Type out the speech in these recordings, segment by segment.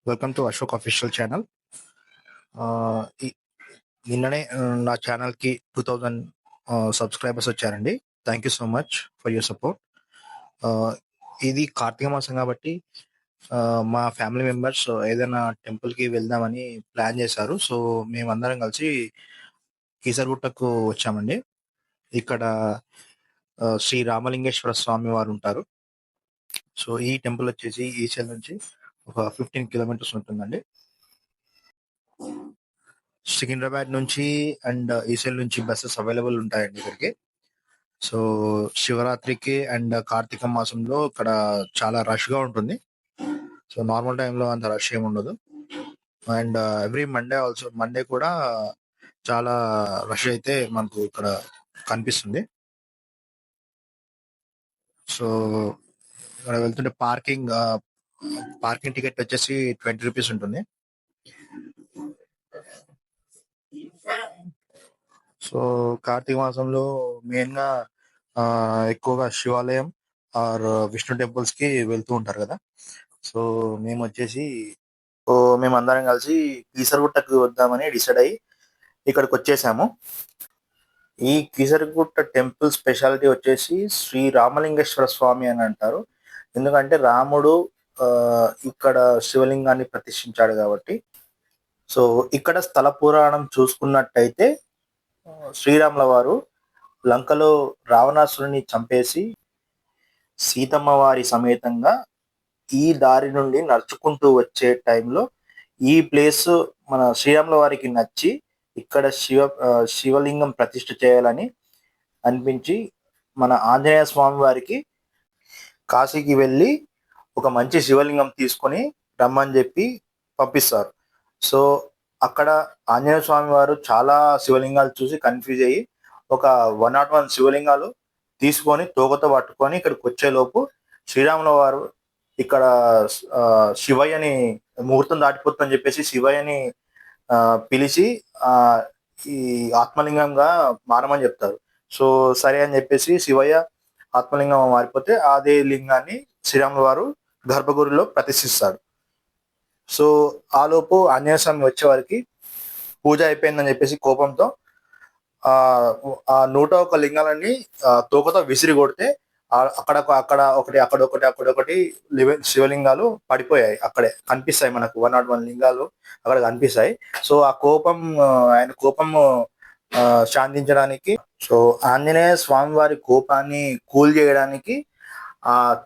Welcome to Ashok official channel. నిన్ననే నా ఛానల్కి 2000 సబ్స్క్రైబర్స్ వచ్చారండి. Thank you so much for your support. ఇది కార్తీక మాసం కాబట్టి మా ఫ్యామిలీ మెంబర్స్ ఏదైనా టెంపుల్కి వెళ్దామని ప్లాన్ చేశారు. సో మేమందరం కలిసి కీసరగుట్టకు వచ్చామండి. ఇక్కడ శ్రీ రామలింగేశ్వర స్వామి వారు ఉంటారు. సో ఈ టెంపుల్ వచ్చేసి ఈసెల్ నుంచి ఒక 15 కిలోమీటర్స్ ఉంటుందండి. సికింద్రాబాద్ నుంచి అండ్ ఈసెల్ నుంచి బస్సెస్ అవైలబుల్ ఉంటాయండి ఇక్కడికి. సో శివరాత్రికి అండ్ కార్తీక మాసంలో ఇక్కడ చాలా రష్గా ఉంటుంది. సో నార్మల్ టైంలో అంత రష్ ఏమి ఉండదు. అండ్ ఎవ్రీ మండే కూడా చాలా రష్ అయితే మనకు ఇక్కడ కనిపిస్తుంది. సో ఇక్కడ వెళ్తుంటే పార్కింగ్ టికెట్ వచ్చేసి 20 రూపీస్ ఉంటుంది. సో కార్తీక మాసంలో మెయిన్ గా ఎక్కువగా శివాలయం ఆర్ విష్ణు టెంపుల్స్ కి వెళ్తూ ఉంటారు కదా. సో మేము వచ్చేసి మేమందరం కలిసి కీసరగుట్టకు వద్దామని డిసైడ్ అయ్యి ఇక్కడికి వచ్చేసాము. ఈ కీసరగుట్ట టెంపుల్ స్పెషాలిటీ వచ్చేసి శ్రీ రామలింగేశ్వర స్వామి అని అంటారు. ఎందుకంటే రాముడు ఇక్కడ శివలింగాన్ని ప్రతిష్ఠించాడు కాబట్టి. సో ఇక్కడ స్థల పురాణం చూసుకున్నట్టయితే శ్రీరాముల వారు లంకలో రావణాసురుని చంపేసి సీతమ్మ వారి సమేతంగా ఈ దారి నుండి నడుచుకుంటూ వచ్చే టైంలో ఈ ప్లేస్ మన శ్రీరాముల వారికి నచ్చి ఇక్కడ శివలింగం ప్రతిష్ఠ చేయాలని అనిపించి మన ఆంజనేయ స్వామి వారికి కాశీకి వెళ్ళి ఒక మంచి శివలింగం తీసుకొని రమ్మని చెప్పి పంపిస్తారు. సో అక్కడ ఆంజనేయ స్వామి వారు చాలా శివలింగాలు చూసి కన్ఫ్యూజ్ అయ్యి ఒక 101 శివలింగాలు తీసుకొని తోకతో పట్టుకొని ఇక్కడికి వచ్చేలోపు శ్రీరాముల వారు ఇక్కడ శివయ్యని ముహూర్తం దాటిపోతుందని చెప్పేసి శివయ్యని పిలిచి ఈ ఆత్మలింగంగా మారమని చెప్తారు. సో సరే అని చెప్పేసి శివయ్య ఆత్మలింగం మారిపోతే అదే లింగాన్ని శ్రీరాముల వారు గర్భగుడిలో ప్రతిష్ఠిస్తాడు. సో ఆలోపు ఆంజనేయ స్వామి వచ్చే వారికి పూజ అయిపోయిందని చెప్పేసి కోపంతో ఆ 101 లింగాలన్నీ తోకతో విసిరి కొడితే అక్కడొకటి 11 శివలింగాలు పడిపోయాయి. అక్కడే కనిపిస్తాయి మనకు 101 లింగాలు అక్కడ కనిపిస్తాయి. సో ఆ ఆయన కోపం శాంతించడానికి, సో ఆంజనేయ స్వామి వారి కోపాన్ని కూల్ చేయడానికి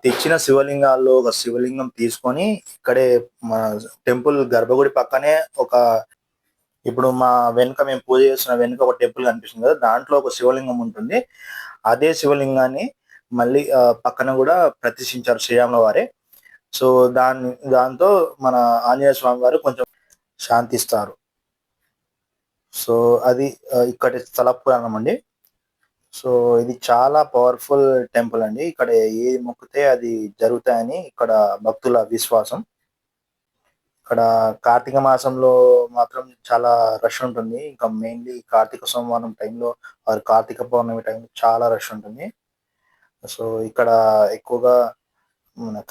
తెచ్చిన శివలింగాల్లో ఒక శివలింగం తీసుకొని ఇక్కడే మన టెంపుల్ గర్భగుడి పక్కనే ఇప్పుడు మా వెనుక మేము పూజ చేస్తున్న వెనుక ఒక టెంపుల్ కనిపిస్తుంది కదా, దాంట్లో ఒక శివలింగం ఉంటుంది. అదే శివలింగాన్ని మళ్ళీ పక్కన కూడా ప్రతిష్ఠించారు శ్రీరాముల వారే. సో దాంతో మన ఆంజనేయ స్వామి వారు కొంచెం శాంతిస్తారు. సో అది ఇక్కడి స్థల పురాణం అండి. సో ఇది చాలా పవర్ఫుల్ టెంపుల్ అండి. ఇక్కడ ఏది మొక్కితే అది జరుగుతాయని ఇక్కడ భక్తుల విశ్వాసం. ఇక్కడ కార్తీక మాసంలో మాత్రం చాలా రష్ ఉంటుంది. ఇంకా మెయిన్లీ కార్తీక సోమవారం టైంలో కార్తీక పౌర్ణమి టైంలో చాలా రష్ ఉంటుంది. సో ఇక్కడ ఎక్కువగా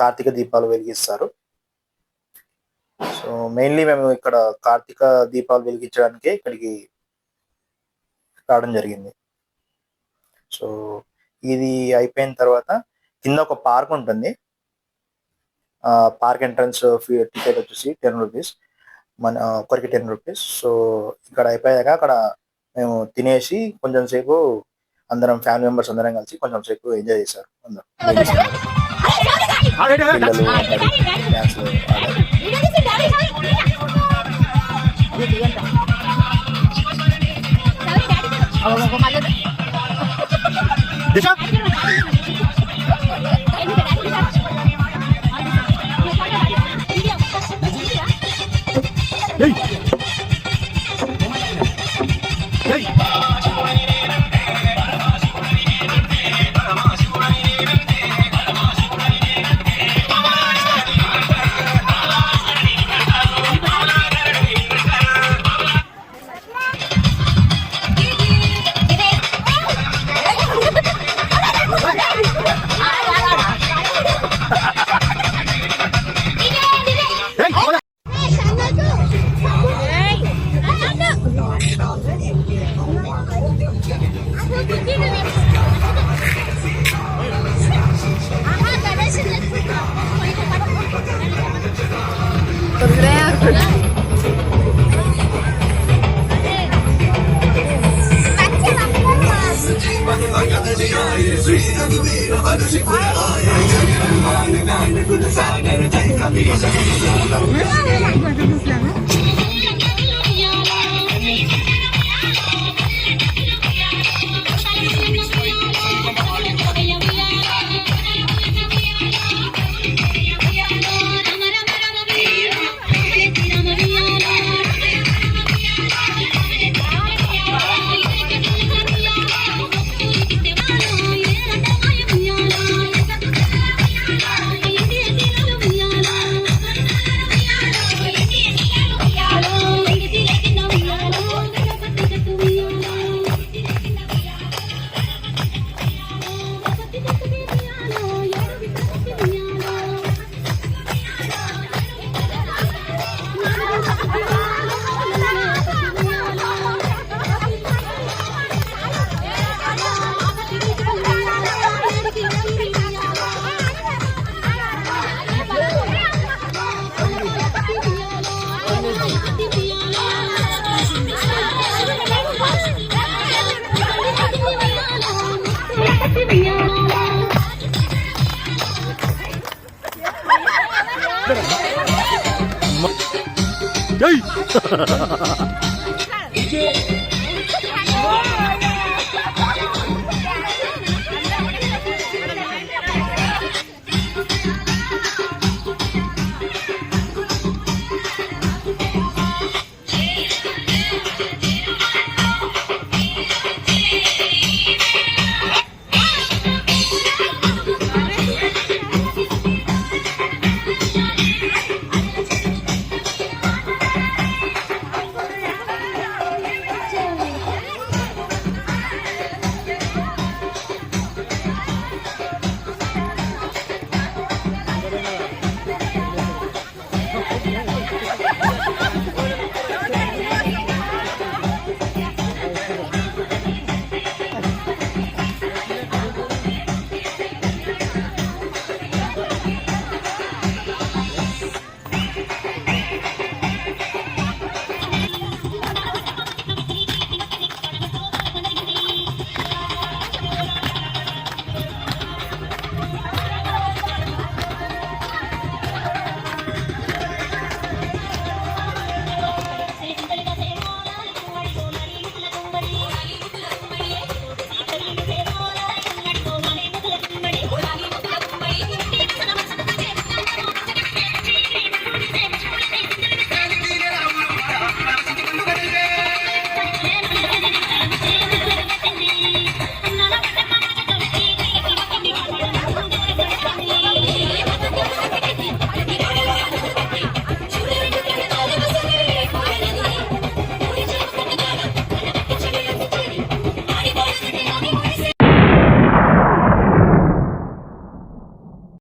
కార్తీక దీపాలు వెలిగిస్తారు. సో మెయిన్లీ మేము ఇక్కడ కార్తీక దీపాలు వెలిగించడానికే ఇక్కడికి రావడం జరిగింది. సో ఇది అయిపోయిన తర్వాత కింద ఒక పార్క్ ఉంటుంది. పార్క్ ఎంట్రన్స్ టికెట్ వచ్చేసి 10 రూపీస్, ఒకరికి 10 రూపీస్. సో ఇక్కడ అయిపోయాక అక్కడ మేము తినేసి కొంచెం సేపు అందరం ఫ్యామిలీ మెంబర్స్ అందరం కలిసి కొంచెం సేపు ఎంజాయ్ చేశారు. Yay!